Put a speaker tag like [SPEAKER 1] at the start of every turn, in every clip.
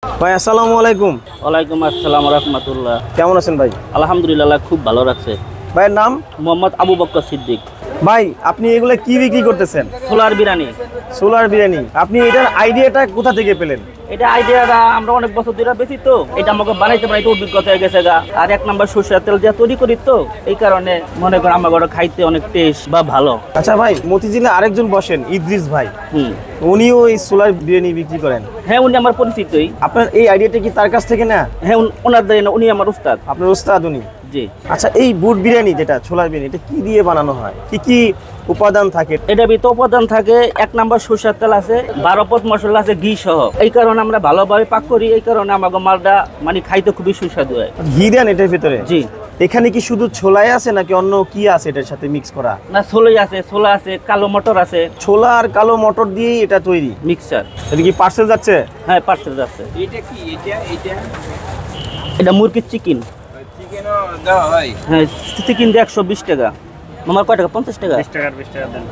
[SPEAKER 1] ভাই আসসালামু আলাইকুম।
[SPEAKER 2] ওয়ালাইকুম আসসালাম রাহমাতুল্লাহ।
[SPEAKER 1] কেমন আছেন ভাই?
[SPEAKER 2] আলহামদুলিল্লাহ, খুব ভালো রাখছে।
[SPEAKER 1] ভাইয়ের নাম?
[SPEAKER 2] মোহাম্মদ আবু বকর সিদ্দিক।
[SPEAKER 1] ভাই আপনি এগুলো কি বিক্রি করতেছেন?
[SPEAKER 2] সোলার বিরিয়ানি।
[SPEAKER 1] সোলার বিরিয়ানি। আপনি এটার আইডিয়াটা কোথা থেকে পেলেন?
[SPEAKER 2] এটা আইডিয়াটা আমরা অনেক বছর ধরে বেশি তো, এটা আমাকে বানাইতে বানাইতে অভিজ্ঞতা হয়ে গেছে গা। আর এক নাম্বার সরষের তেল দিয়ে তৈরি করি তো, এই কারণে মনে করেন আমার ঘরে খাইতে অনেক টেস্ট বা ভালো।
[SPEAKER 1] আচ্ছা ভাই, মতিঝিলে আরেকজন বসেন ইদ্রিস ভাই, উনিও এই সোলার বিরিয়ানি বিক্রি করেন।
[SPEAKER 2] হ্যাঁ, উনি আমার পরিচিতই।
[SPEAKER 1] আপনার এই আইডিয়াটা কি তার কাছ থেকে না?
[SPEAKER 2] হ্যাঁ, ওনার দ্বারা না, উনি আমার উস্তাদ।
[SPEAKER 1] আপনার উস্তাদ উনি?
[SPEAKER 2] জি।
[SPEAKER 1] আচ্ছা, এই বুট বিরিয়ানি যেটা সোলার বিরিয়ানি, এটা কি দিয়ে বানানো হয়? কি কি উপাদান থাকে?
[SPEAKER 2] এটা ভিতরে উপাদান থাকে, এক নাম্বার সরষের তেল আছে, 12 পদ মশলা আছে, ঘি সহ। এই কারণে আমরা ভালোভাবে পাক করি, এই কারণে আমাকে মালটা মানে খাইতে খুবই সুস্বাদু হয়।
[SPEAKER 1] ঘি দেন এটার ভিতরে?
[SPEAKER 2] জি।
[SPEAKER 1] এখানে কি শুধু ছোলাই আছে নাকি অন্য কি আছে এটার সাথে মিক্স করা?
[SPEAKER 2] না, ছোলাই আছে, ছোলা আছে, কালো মটর আছে।
[SPEAKER 1] ছোলা আর কালো মটর দিয়েই এটা তৈরি
[SPEAKER 2] মিক্সচার।
[SPEAKER 1] এটা কি পার্সেল যাচ্ছে?
[SPEAKER 2] হ্যাঁ, পার্সেল যাচ্ছে। এটা মুরগির চিকেন। হ্যাঁ, চিকেন দিয়ে 120 টাকা। আমার কয় টাকা? 50 টাকা।
[SPEAKER 1] 20 টাকা দেন।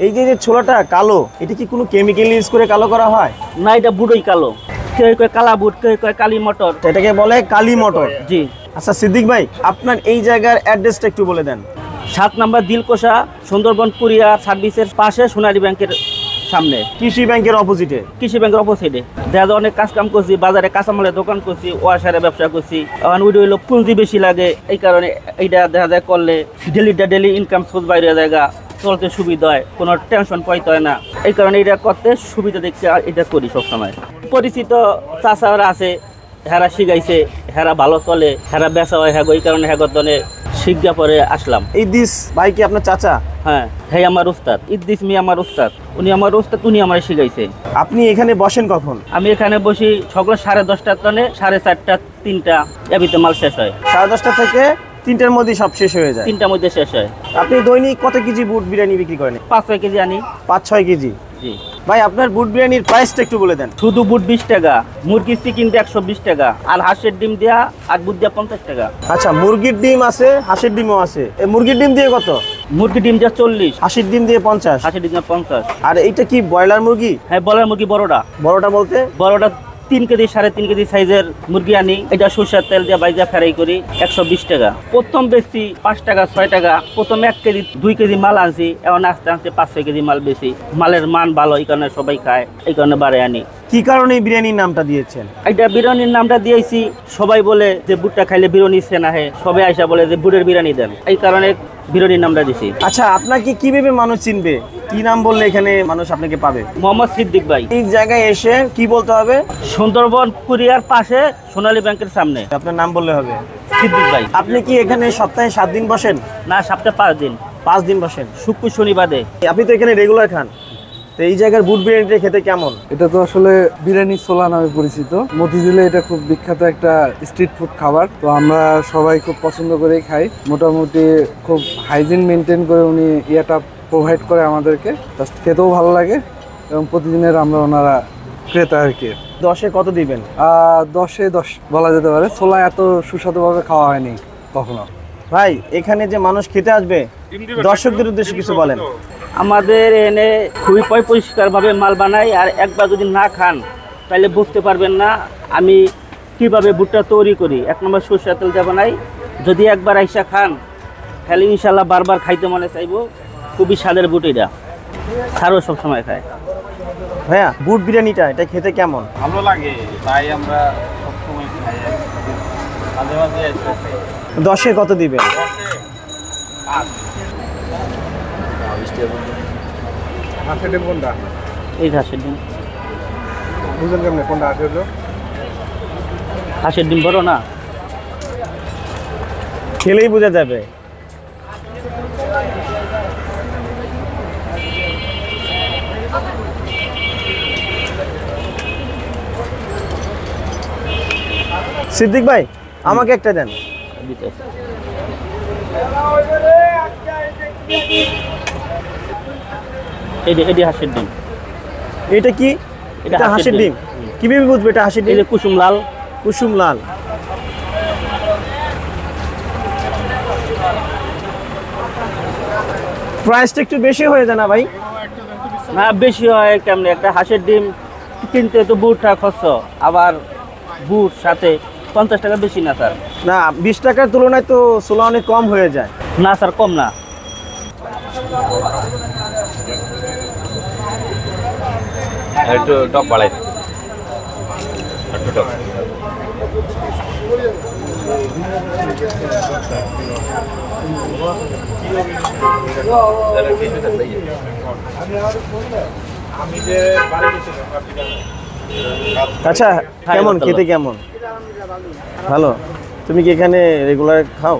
[SPEAKER 1] এই যে ছোলাটা কালো, এটা কি কোনো কেমিক্যাল ইউজ করে কালো করা হয়?
[SPEAKER 2] না, এটা বুড়োই কালো। কেউ কয় কালা বুট, কেউ কয় কালি মটর।
[SPEAKER 1] এটাকে বলে কালি মটর।
[SPEAKER 2] জি।
[SPEAKER 1] আচ্ছা সিদ্দিক ভাই, আপনার এই জায়গার অ্যাড্রেসটা একটু বলে দেন।
[SPEAKER 2] 7 নাম্বার দিলকোষা, সুন্দরবন কুরিয়ার সার্ভিসের পাশে, সোনালী ব্যাংকের সামনে।
[SPEAKER 1] কৃষি ব্যাংকের অপোজিটে?
[SPEAKER 2] কৃষি ব্যাংকের অপোজিটে। দেখা অনেক কাজ কাম করছি, বাজারে কাঁচামালের দোকান করছি, ওয়াশারে ব্যবসা করছি। এখন ওইটা হইলো পুঁজি বেশি লাগে, এই কারণে এইটা দেখা যায় করলে ডেলি ইনকাম সোর্স বাইরে জায়গা চলতে সুবিধা হয়, কোনো টেনশন পাইতে হয় না। এই কারণে এটা করতে সুবিধা দেখতে এটা করি সবসময়। পরিচিত চাচারা আছে, হেরা শিখাইছে, হেরা ভালো চলে, হেরা বেচা হয়, হ্যাঁ এই কারণে হ্যাঁ দনে শিক্ষা পরে আসলাম।
[SPEAKER 1] ইদ্রিস ভাই কি আপনার চাচা?
[SPEAKER 2] হ্যাঁ, হ্যাঁ আমার উস্তাদ। ইদ্রিস মি আমার উস্তাদ। উনি আমার উস্তাদ, উনি আমার শিখাইছে।
[SPEAKER 1] আপনি এখানে বসেন কখন?
[SPEAKER 2] আমি এখানে বসি সকাল 10:30টার তনে 4:30টা 3টা এর ভিতরে মাল শেষ হয়।
[SPEAKER 1] 10:30 থেকে 3টার মধ্যে সব শেষ হয়ে যায়?
[SPEAKER 2] 3টার মধ্যে শেষ হয়।
[SPEAKER 1] আপনি দৈনিক কত কেজি বুট বিরিয়ানি বিক্রি করেন?
[SPEAKER 2] 5-6 কেজি আনি।
[SPEAKER 1] 5-6 কেজি?
[SPEAKER 2] জি।
[SPEAKER 1] ভাই আপনার বুট বিরিয়ানির প্রাইসটা একটু বলে দেন।
[SPEAKER 2] শুধু বুট 20 টাকা, মুরগির চিকেন দিয়ে 120 টাকা, আর হাঁসের ডিম দেয়া আর বুট দেয়া 50 টাকা।
[SPEAKER 1] আচ্ছা, মুরগির ডিম আছে, হাঁসের ডিমও আছে। এই মুরগির ডিম দিয়ে কত?
[SPEAKER 2] মুরগির ডিম দেয়া 40,
[SPEAKER 1] হাঁসের ডিম দিয়ে 50।
[SPEAKER 2] হাঁসের ডিম দেয়া 50।
[SPEAKER 1] আর এইটা কি ব্রয়লার মুরগি?
[SPEAKER 2] হ্যাঁ, বলার মুরগি বড়টা।
[SPEAKER 1] বড়টা বলতে?
[SPEAKER 2] বড়টা 3 কেজি 3.5 কেজি সাইজের মুরগি আনি, এটা সরষের তেল দিয়ে বাইজা ফ্রাই করি, 120 টাকা। প্রথম বেশি 5 টাকা 6 টাকা। প্রথম 1 কেজি 2 কেজি মাল আনছি, এখন আস্তে আস্তে 5-6 কেজি মাল বেশি। মালের মান ভালো, এই কারণে সবাই খায়, এই কারণে বাড়ে আনি।
[SPEAKER 1] কি কারণে এই বিরিয়ানির নামটা দিয়েছেন?
[SPEAKER 2] এটা বিরিয়ানির নামটা দিয়েছি, সবাই বলে যে বুটটা খাইলে বিরিয়ানি সেনা হয়, সবাই আইসা বলে যে বুটের বিরিয়ানি দেন, এই কারণে বিরিয়ানির নামটা দিছি।
[SPEAKER 1] আচ্ছা, আপনাকে কিভাবে মানুষ চিনবে? কি নাম বললে এখানে মানুষ আপনাকে পাবে?
[SPEAKER 2] মোহাম্মদ সিদ্দিক ভাই।
[SPEAKER 1] এই জায়গায় এসে কি বলতে হবে?
[SPEAKER 2] সুন্দরবন কুরিয়ার পাশে, সোনালী ব্যাংকের সামনে।
[SPEAKER 1] আপনার নাম বললে হবে?
[SPEAKER 2] সিদ্দিক ভাই।
[SPEAKER 1] আপনি কি এখানে সপ্তাহে 7 দিন বসেন?
[SPEAKER 2] না, সপ্তাহে 5 দিন।
[SPEAKER 1] 5 দিন বসেন?
[SPEAKER 2] শুক্র শনিবারে।
[SPEAKER 1] আপনি তো এখানে রেগুলার খান, তো এই জায়গার বুট বিরিয়ানিটা খেতে কেমন?
[SPEAKER 3] এটা তো আসলে বিরিয়ানি ছোলা নামে পরিচিত। মতিঝিলে এটা খুব বিখ্যাত একটা স্ট্রিট ফুড খাবার। তো আমরা সবাই খুব পছন্দ করেই খাই। মোটামুটি খুব হাইজিন মেনটেন করে উনি ইয়েটা প্রোভাইড করে আমাদেরকে, খেতেও ভালো লাগে এবং প্রতিদিনের আমরা ওনারা ক্রেতা আর কি।
[SPEAKER 1] 10-এ কত দিবেন?
[SPEAKER 3] 10-এ 10 বলা যেতে পারে। ছোলা এত সুস্বাদুভাবে খাওয়া হয়নি কখনো।
[SPEAKER 1] ভাই এখানে যে মানুষ খেতে আসবে, দর্শকদের উদ্দেশ্যে কিছু বলেন।
[SPEAKER 2] আমাদের এনে খুবই পরিষ্কারভাবে মাল বানাই, আর একবার যদি না খান তাহলে বুঝতে পারবেন না আমি কিভাবে বুটটা তৈরি করি। 1 নম্বর সরষের তেল দিয়ে বানাই। যদি একবার আইসা খান তাহলে ইনশাল্লাহ বারবার খাইতে মনে চাইবো। খুবই স্বাদের বুট এটা, ছাড়ও সবসময় খায়।
[SPEAKER 1] ভাইয়া বুট বিরিয়ানিটা এটা খেতে কেমন?
[SPEAKER 4] ভালো লাগে, তাই আমরা সবসময় খাই। মাঝে মাঝে
[SPEAKER 1] 10-এ কত দিবেন?
[SPEAKER 4] হাঁসের ডিম কোনটা?
[SPEAKER 2] এই হাঁসের ডিম।
[SPEAKER 4] বুঝলেন কেমন কোনটা হাঁসের ডিম?
[SPEAKER 2] হাঁসের ডিম বড় না,
[SPEAKER 1] খেলেই বোঝা যাবে। সিদ্দিক ভাই আমাকে একটা দেন।
[SPEAKER 2] এটি হাঁসের ডিম।
[SPEAKER 1] এটা কি? এটা হাঁসের ডিম। কিভাবে বুঝবে এটা হাঁসের ডিম?
[SPEAKER 2] এই যে কুসুম লাল।
[SPEAKER 1] কুসুম লাল। প্রাইসটা একটু বেশি হয়ে যায় না ভাই?
[SPEAKER 2] না বেশি হয় কেমনে, একটা হাঁসের ডিম কিনতে তো বুটটা খরচ, আবার বুট সাথে 50 টাকা বেশি না স্যার।
[SPEAKER 1] না 20 টাকার তুলনায় তো ছোলা অনেক কম হয়ে যায়।
[SPEAKER 2] না স্যার কম না।
[SPEAKER 4] একটু টক বাড়াই একটু টক।
[SPEAKER 1] আচ্ছা কেমন খেতে, কেমন? ভালো। তুমি কি এখানে রেগুলার খাও?